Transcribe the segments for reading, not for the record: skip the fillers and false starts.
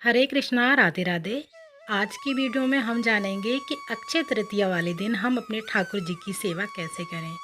हरे कृष्णा, राधे राधे। आज की वीडियो में हम जानेंगे कि अक्षय तृतीया वाले दिन हम अपने ठाकुर जी की सेवा कैसे करें,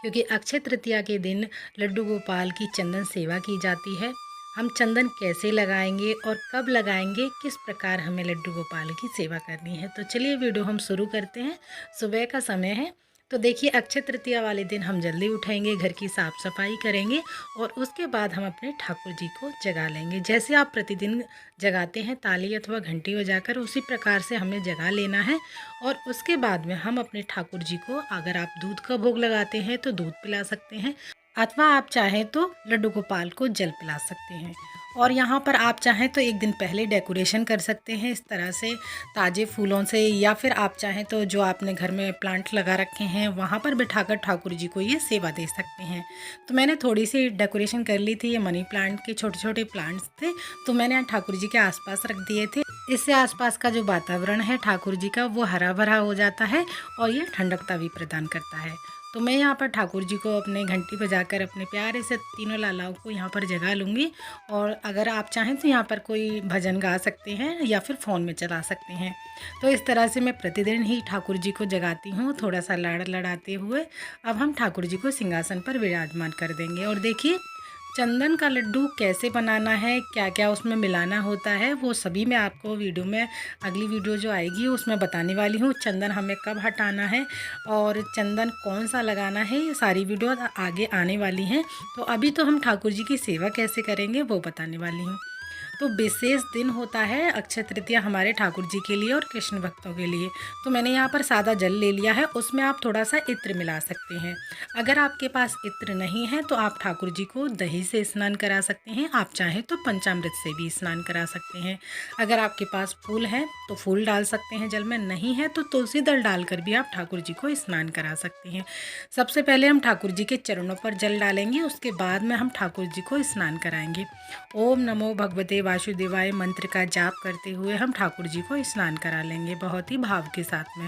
क्योंकि अक्षय तृतीया के दिन लड्डू गोपाल की चंदन सेवा की जाती है। हम चंदन कैसे लगाएंगे और कब लगाएंगे, किस प्रकार हमें लड्डू गोपाल की सेवा करनी है, तो चलिए वीडियो हम शुरू करते हैं। सुबह का समय है, तो देखिए अक्षय तृतीया वाले दिन हम जल्दी उठेंगे, घर की साफ़ सफाई करेंगे और उसके बाद हम अपने ठाकुर जी को जगा लेंगे। जैसे आप प्रतिदिन जगाते हैं ताली अथवा घंटी बजाकर, उसी प्रकार से हमें जगा लेना है। और उसके बाद में हम अपने ठाकुर जी को, अगर आप दूध का भोग लगाते हैं तो दूध पिला सकते हैं, अथवा आप चाहें तो लड्डू गोपाल को जल पिला सकते हैं। और यहाँ पर आप चाहें तो एक दिन पहले डेकोरेशन कर सकते हैं इस तरह से ताज़े फूलों से, या फिर आप चाहें तो जो आपने घर में प्लांट लगा रखे हैं वहाँ पर बिठाकर ठाकुर जी को ये सेवा दे सकते हैं। तो मैंने थोड़ी सी डेकोरेशन कर ली थी, ये मनी प्लांट के छोटे छोटे प्लांट्स थे, तो मैंने ठाकुर जी के आसपास रख दिए थे। इससे आसपास का जो वातावरण है ठाकुर जी का वो हरा भरा हो जाता है और ये ठंडकता भी प्रदान करता है। तो मैं यहाँ पर ठाकुर जी को अपने घंटी बजाकर अपने प्यारे से तीनों लालाओं को यहाँ पर जगा लूँगी। और अगर आप चाहें तो यहाँ पर कोई भजन गा सकते हैं या फिर फ़ोन में चला सकते हैं। तो इस तरह से मैं प्रतिदिन ही ठाकुर जी को जगाती हूँ, थोड़ा सा लाड़ लड़ाते हुए। अब हम ठाकुर जी को सिंहासन पर विराजमान कर देंगे। और देखिए चंदन का लड्डू कैसे बनाना है, क्या क्या उसमें मिलाना होता है, वो सभी मैं आपको वीडियो में, अगली वीडियो जो आएगी उसमें बताने वाली हूँ। चंदन हमें कब हटाना है और चंदन कौन सा लगाना है, ये सारी वीडियो आगे आने वाली हैं। तो अभी तो हम ठाकुर जी की सेवा कैसे करेंगे वो बताने वाली हूँ। तो विशेष दिन होता है अक्षय तृतीया हमारे ठाकुर जी के लिए और कृष्ण भक्तों के लिए। तो मैंने यहाँ पर सादा जल ले लिया है, उसमें आप थोड़ा सा इत्र मिला सकते हैं। अगर आपके पास इत्र नहीं है तो आप ठाकुर जी को दही से स्नान करा सकते हैं, आप चाहें तो पंचामृत से भी स्नान करा सकते हैं। अगर आपके पास फूल है तो फूल डाल सकते हैं जल में, नहीं है तो तुलसी दल डालकर भी आप ठाकुर जी को स्नान करा सकते हैं। सबसे पहले हम ठाकुर जी के चरणों पर जल डालेंगे, उसके बाद में हम ठाकुर जी को स्नान कराएंगे। ओम नमो भगवते वासुदेवाय मंत्र का जाप करते हुए हम ठाकुर जी को स्नान करा लेंगे बहुत ही भाव के साथ में।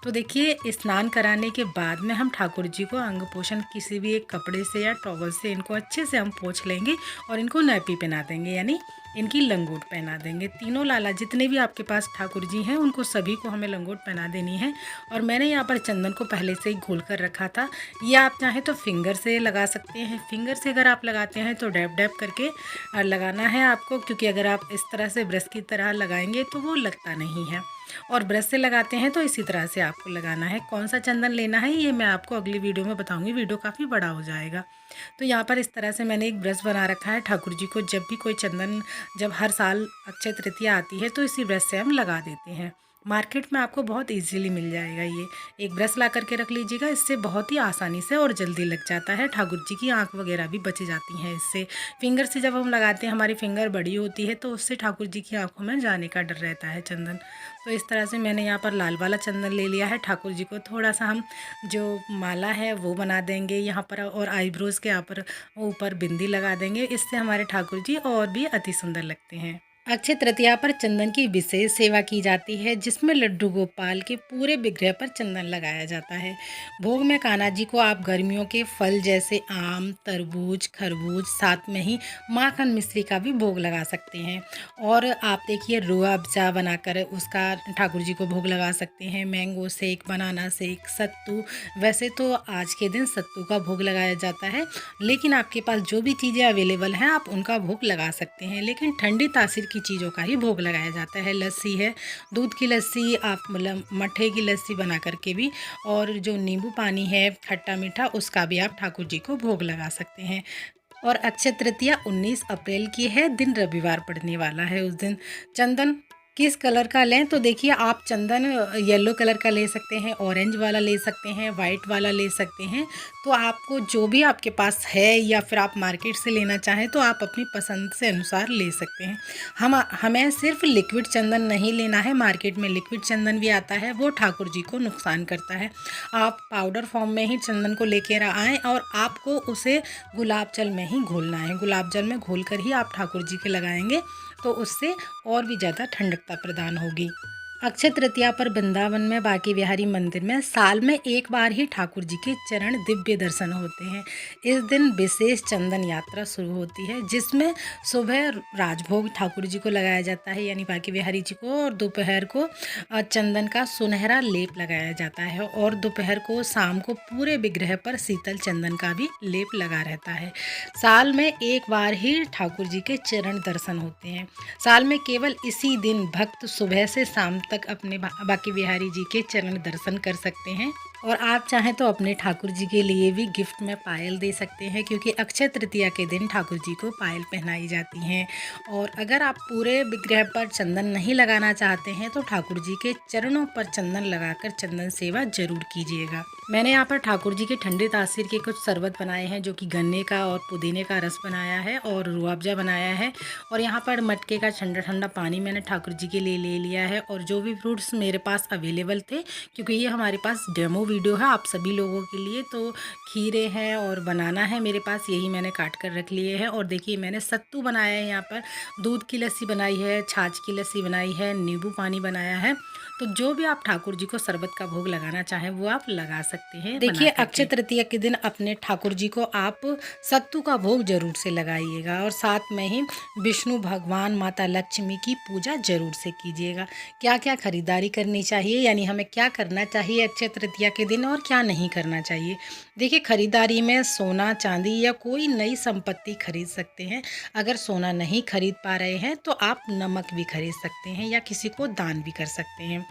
तो देखिए स्नान कराने के बाद में हम ठाकुर जी को अंग पोषण किसी भी एक कपड़े से या टॉवल से इनको अच्छे से हम पोंछ लेंगे और इनको नैपी पहना देंगे, यानी इनकी लंगोट पहना देंगे। तीनों लाला जितने भी आपके पास ठाकुर जी हैं उनको सभी को हमें लंगोट पहना देनी है। और मैंने यहाँ पर चंदन को पहले से ही घोल कर रखा था, ये आप चाहें तो फिंगर से लगा सकते हैं। फिंगर से अगर आप लगाते हैं तो डैब डैब करके लगाना है आपको, क्योंकि अगर आप इस तरह से ब्रश की तरह लगाएंगे तो वो लगता नहीं है। और ब्रश से लगाते हैं तो इसी तरह से आपको लगाना है। कौन सा चंदन लेना है ये मैं आपको अगली वीडियो में बताऊंगी, वीडियो काफ़ी बड़ा हो जाएगा। तो यहाँ पर इस तरह से मैंने एक ब्रश बना रखा है। ठाकुर जी को जब भी कोई चंदन, जब हर साल अक्षय तृतीया आती है तो इसी ब्रश से हम लगा देते हैं। मार्केट में आपको बहुत इजीली मिल जाएगा ये। एक ब्रश ला करके रख लीजिएगा, इससे बहुत ही आसानी से और जल्दी लग जाता है। ठाकुर जी की आंख वगैरह भी बच जाती हैं इससे। फिंगर से जब हम लगाते हैं, हमारी फिंगर बड़ी होती है तो उससे ठाकुर जी की आंखों में जाने का डर रहता है चंदन। तो इस तरह से मैंने यहाँ पर लाल वाला चंदन ले लिया है। ठाकुर जी को थोड़ा सा हम जो माला है वो बना देंगे यहाँ पर, और आईब्रोज़ के यहाँ पर ऊपर बिंदी लगा देंगे। इससे हमारे ठाकुर जी और भी अति सुंदर लगते हैं। अक्षय तृतीया पर चंदन की विशेष सेवा की जाती है, जिसमें लड्डू गोपाल के पूरे विग्रह पर चंदन लगाया जाता है। भोग में कान्हा जी को आप गर्मियों के फल जैसे आम, तरबूज, खरबूज, साथ में ही माखन मिश्री का भी भोग लगा सकते हैं। और आप देखिए रूह अफ़ज़ा बनाकर उसका ठाकुर जी को भोग लगा सकते हैं। मैंगो शेक, बनाना शेक, सत्तू। वैसे तो आज के दिन सत्तू का भोग लगाया जाता है, लेकिन आपके पास जो भी चीज़ें अवेलेबल हैं आप उनका भोग लगा सकते हैं। लेकिन ठंडी तासीर की चीज़ों का ही भोग लगाया जाता है। लस्सी है, दूध की लस्सी, आप मतलब मट्ठे की लस्सी बना करके भी, और जो नींबू पानी है खट्टा मीठा, उसका भी आप ठाकुर जी को भोग लगा सकते हैं। और अक्षय तृतीया 19 अप्रैल की है, दिन रविवार पड़ने वाला है उस दिन। चंदन किस कलर का लें, तो देखिए आप चंदन येलो कलर का ले सकते हैं, ऑरेंज वाला ले सकते हैं, वाइट वाला ले सकते हैं। तो आपको जो भी आपके पास है, या फिर आप मार्केट से लेना चाहें तो आप अपनी पसंद से अनुसार ले सकते हैं। हमें सिर्फ लिक्विड चंदन नहीं लेना है। मार्केट में लिक्विड चंदन भी आता है, वो ठाकुर जी को नुकसान करता है। आप पाउडर फॉर्म में ही चंदन को लेकर आएँ और आपको उसे गुलाब जल में ही घोलना है। गुलाब जल में घोल कर ही आप ठाकुर जी के लगाएंगे तो उससे और भी ज़्यादा ठंडकता प्रदान होगी। अक्षय तृतीया पर वृंदावन में बांके बिहारी मंदिर में साल में एक बार ही ठाकुर जी के चरण दिव्य दर्शन होते हैं। इस दिन विशेष चंदन यात्रा शुरू होती है, जिसमें सुबह राजभोग ठाकुर जी को लगाया जाता है, यानी बांके बिहारी जी को, और दोपहर को चंदन का सुनहरा लेप लगाया जाता है, और दोपहर को शाम को पूरे विग्रह पर शीतल चंदन का भी लेप लगा रहता है। साल में एक बार ही ठाकुर जी के चरण दर्शन होते हैं। साल में केवल इसी दिन भक्त सुबह से शाम तक अपने बांके बिहारी जी के चरण दर्शन कर सकते हैं। और आप चाहें तो अपने ठाकुर जी के लिए भी गिफ्ट में पायल दे सकते हैं, क्योंकि अक्षय तृतीया के दिन ठाकुर जी को पायल पहनाई जाती हैं। और अगर आप पूरे विग्रह पर चंदन नहीं लगाना चाहते हैं तो ठाकुर जी के चरणों पर चंदन लगाकर चंदन सेवा जरूर कीजिएगा। मैंने यहाँ पर ठाकुर जी के ठंडे तासीर के कुछ शरबत बनाए हैं, जो कि गन्ने का और पुदीने का रस बनाया है और रूअफ़ज़ा बनाया है। और यहाँ पर मटके का ठंडा ठंडा पानी मैंने ठाकुर जी के लिए ले लिया है, और जो भी फ्रूट्स मेरे पास अवेलेबल थे, क्योंकि ये हमारे पास डेमो वीडियो है आप सभी लोगों के लिए, तो खीरे हैं और बनाना है मेरे पास, यही मैंने काट कर रख लिए हैं। और देखिए मैंने सत्तू बनाया है, यहाँ पर दूध की लस्सी बनाई है, छाछ की लस्सी बनाई है, नींबू पानी बनाया है। तो जो भी आप ठाकुर जी को शरबत का भोग लगाना चाहें वो आप लगा सकते हैं। देखिए अक्षय तृतीया के दिन अपने ठाकुर जी को आप सत्तू का भोग जरूर से लगाइएगा, और साथ में ही विष्णु भगवान, माता लक्ष्मी की पूजा जरूर से कीजिएगा। क्या क्या खरीदारी करनी चाहिए, यानी हमें क्या करना चाहिए अक्षय तृतीया के दिन और क्या नहीं करना चाहिए। देखिए खरीदारी में सोना, चांदी या कोई नई संपत्ति खरीद सकते हैं। अगर सोना नहीं खरीद पा रहे हैं तो आप नमक भी खरीद सकते हैं या किसी को दान भी कर सकते हैं।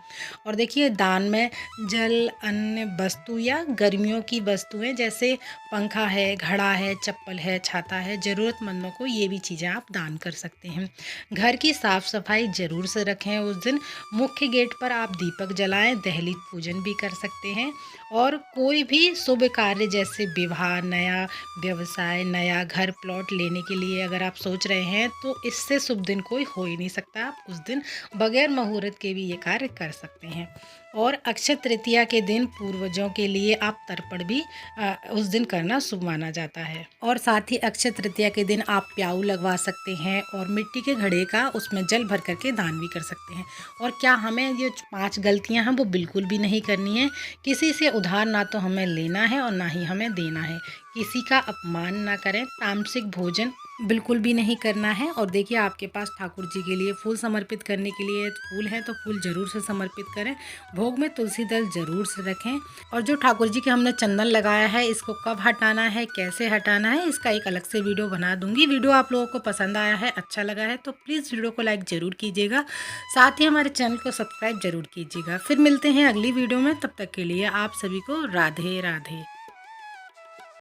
और देखिए दान में जल, अन्य वस्तु या गर्मियों की वस्तुएं जैसे पंखा है, घड़ा है, चप्पल है, छाता है, ज़रूरतमंदों को ये भी चीज़ें आप दान कर सकते हैं। घर की साफ़ सफाई ज़रूर से रखें उस दिन। मुख्य गेट पर आप दीपक जलाएं, दहलीज पूजन भी कर सकते हैं। और कोई भी शुभ कार्य जैसे विवाह, नया व्यवसाय, नया घर, प्लॉट लेने के लिए अगर आप सोच रहे हैं तो इससे शुभ दिन कोई हो ही नहीं सकता। आप उस दिन बगैर मुहूर्त के भी ये कार्य कर सकते हैं। और अक्षय तृतीया के दिन पूर्वजों के लिए आप तर्पण भी उस दिन करना शुभ माना जाता है। और साथ ही अक्षय तृतीया के दिन आप प्याऊ लगवा सकते हैं, और मिट्टी के घड़े का उसमें जल भर करके दान भी कर सकते हैं। और क्या हमें ये 5 गलतियां हैं वो बिल्कुल भी नहीं करनी है। किसी से उधार ना तो हमें लेना है और ना ही हमें देना है। किसी का अपमान ना करें, तामसिक भोजन बिल्कुल भी नहीं करना है। और देखिए आपके पास ठाकुर जी के लिए फूल समर्पित करने के लिए फूल है तो फूल ज़रूर से समर्पित करें। भोग में तुलसी दल ज़रूर से रखें। और जो ठाकुर जी के हमने चंदन लगाया है, इसको कब हटाना है, कैसे हटाना है, इसका एक अलग से वीडियो बना दूंगी। वीडियो आप लोगों को पसंद आया है, अच्छा लगा है तो प्लीज़ वीडियो को लाइक ज़रूर कीजिएगा। साथ ही हमारे चैनल को सब्सक्राइब ज़रूर कीजिएगा। फिर मिलते हैं अगली वीडियो में, तब तक के लिए आप सभी को राधे राधे।